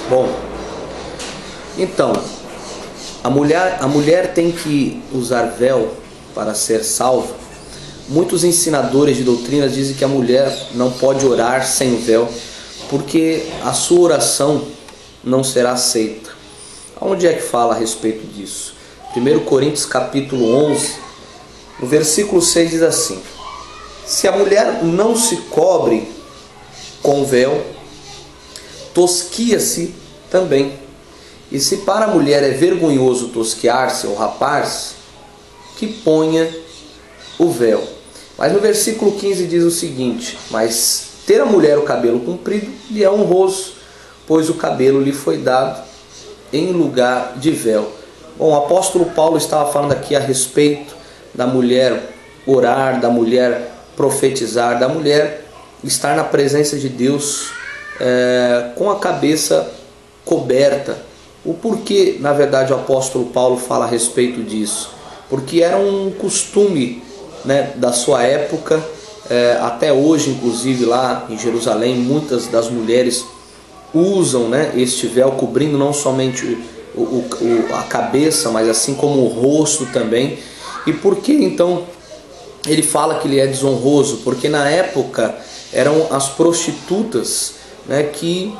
Bom, então, a mulher tem que usar véu para ser salva. Muitos ensinadores de doutrina dizem que a mulher não pode orar sem véu, porque a sua oração não será aceita. Onde é que fala a respeito disso? 1 Coríntios capítulo 11, no versículo 6 diz assim: se a mulher não se cobre com véu, tosquia-se também. E se para a mulher é vergonhoso tosquiar-se ou rapar-se, que ponha o véu. Mas no versículo 15 diz o seguinte: mas ter a mulher o cabelo comprido lhe é honroso, pois o cabelo lhe foi dado em lugar de véu. Bom, o apóstolo Paulo estava falando aqui a respeito da mulher orar, da mulher profetizar, da mulher estar na presença de Deus com a cabeça coberta. O porquê, na verdade, o apóstolo Paulo fala a respeito disso? Porque era um costume, né, da sua época, até hoje, inclusive lá em Jerusalém, muitas das mulheres usam, né, este véu cobrindo não somente a cabeça, mas assim como o rosto também. E por que então ele fala que ele é desonroso? Porque na época eram as prostitutas, né, que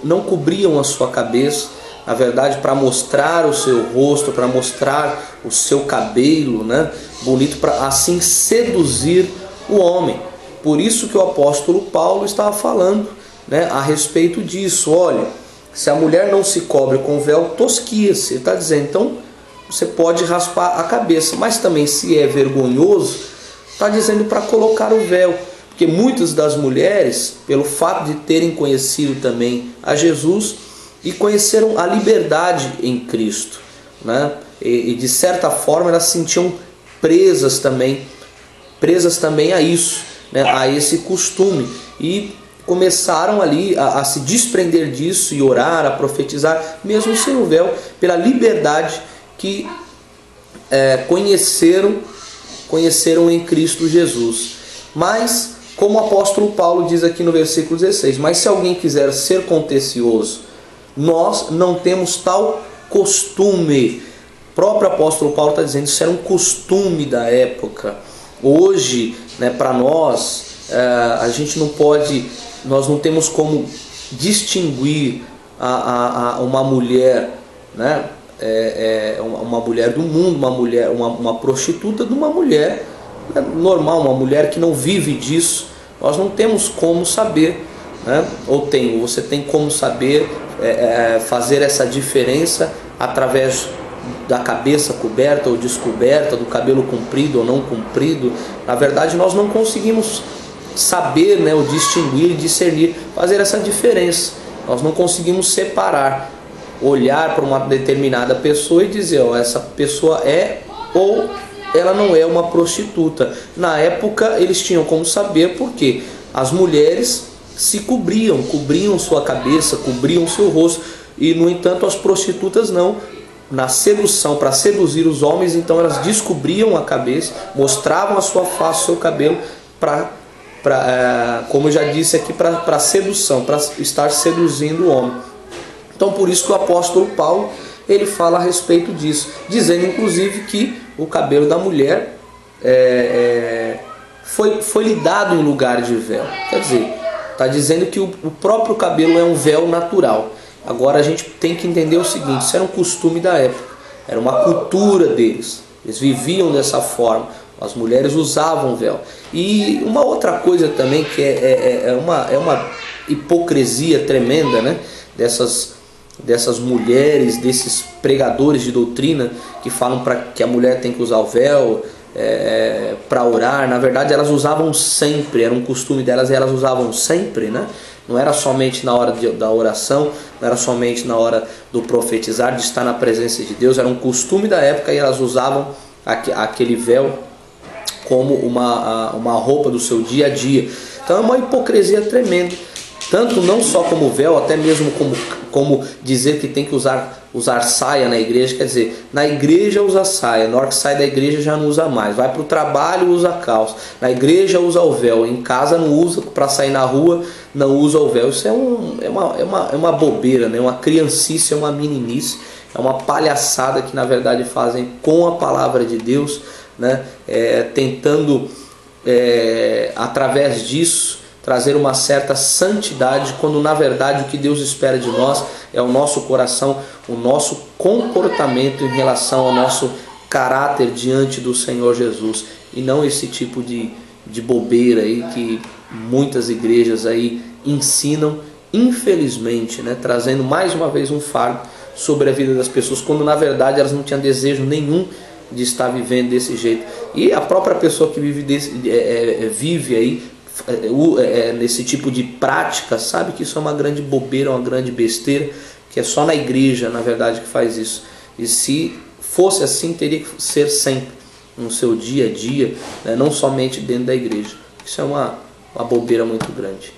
não cobriam a sua cabeça, na verdade, para mostrar o seu rosto, para mostrar o seu cabelo, né, bonito, para assim seduzir o homem. Por isso que o apóstolo Paulo estava falando, né, a respeito disso. Olha, se a mulher não se cobre com véu, tosquia-se. Ele está dizendo, então você pode raspar a cabeça, mas também se é vergonhoso, está dizendo para colocar o véu. Porque muitas das mulheres, pelo fato de terem conhecido também a Jesus e conheceram a liberdade em Cristo, né? E de certa forma elas se sentiam presas também a isso, né? A esse costume, e começaram ali a se desprender disso e orar, a profetizar, mesmo sem o véu, pela liberdade que conheceram em Cristo Jesus. Mas como o apóstolo Paulo diz aqui no versículo 16, mas se alguém quiser ser contencioso, nós não temos tal costume. O próprio apóstolo Paulo está dizendo que isso era um costume da época. Hoje, né, para nós, a gente não pode, nós não temos como distinguir uma mulher, né, uma mulher do mundo, uma prostituta de uma mulher normal, uma mulher que não vive disso. Nós não temos como saber, né? Ou você tem como saber fazer essa diferença através da cabeça coberta ou descoberta, do cabelo comprido ou não comprido. Na verdade, nós não conseguimos saber, né, ou distinguir, discernir, fazer essa diferença. Nós não conseguimos separar, olhar para uma determinada pessoa e dizer, essa pessoa é ou ela não é uma prostituta. Na época eles tinham como saber, porque as mulheres se cobriam sua cabeça, cobriam seu rosto, e no entanto as prostitutas não. Na sedução, para seduzir os homens, então elas descobriam a cabeça, mostravam a sua face, o seu cabelo, como eu já disse aqui, para sedução, para estar seduzindo o homem. Então por isso que o apóstolo Paulo ele fala a respeito disso, dizendo inclusive que o cabelo da mulher foi lhe dado em lugar de véu. Quer dizer, está dizendo que o próprio cabelo é um véu natural. Agora a gente tem que entender o seguinte: isso era um costume da época, era uma cultura deles, eles viviam dessa forma, as mulheres usavam véu. E uma outra coisa também que é uma hipocrisia tremenda, né, dessas mulheres, desses pregadores de doutrina que falam que a mulher tem que usar o véu para orar. Na verdade elas usavam sempre, era um costume delas e elas usavam sempre, né? Não era somente na hora da oração, não era somente na hora do profetizar, de estar na presença de Deus. Era um costume da época e elas usavam aquele véu como uma roupa do seu dia a dia. Então é uma hipocrisia tremenda. Tanto não só como véu, até mesmo como dizer que tem que usar saia na igreja. Quer dizer, na igreja usa saia, na hora que sai da igreja já não usa mais. Vai para o trabalho, usa calça. Na igreja usa o véu, em casa não usa, para sair na rua não usa o véu. Isso é uma bobeira, né? Uma criancice, é uma meninice, é uma palhaçada que na verdade fazem com a palavra de Deus, né? Tentando através disso trazer uma certa santidade, quando na verdade o que Deus espera de nós é o nosso coração, o nosso comportamento em relação ao nosso caráter diante do Senhor Jesus, e não esse tipo de bobeira aí que muitas igrejas aí ensinam, infelizmente, né, trazendo mais uma vez um fardo sobre a vida das pessoas, quando na verdade elas não tinham desejo nenhum de estar vivendo desse jeito. E a própria pessoa que vive aí nesse tipo de prática, sabe que isso é uma grande bobeira, uma grande besteira, que é só na igreja, na verdade, que faz isso. E se fosse assim, teria que ser sempre, no seu dia a dia, né? Não somente dentro da igreja. Isso é uma bobeira muito grande.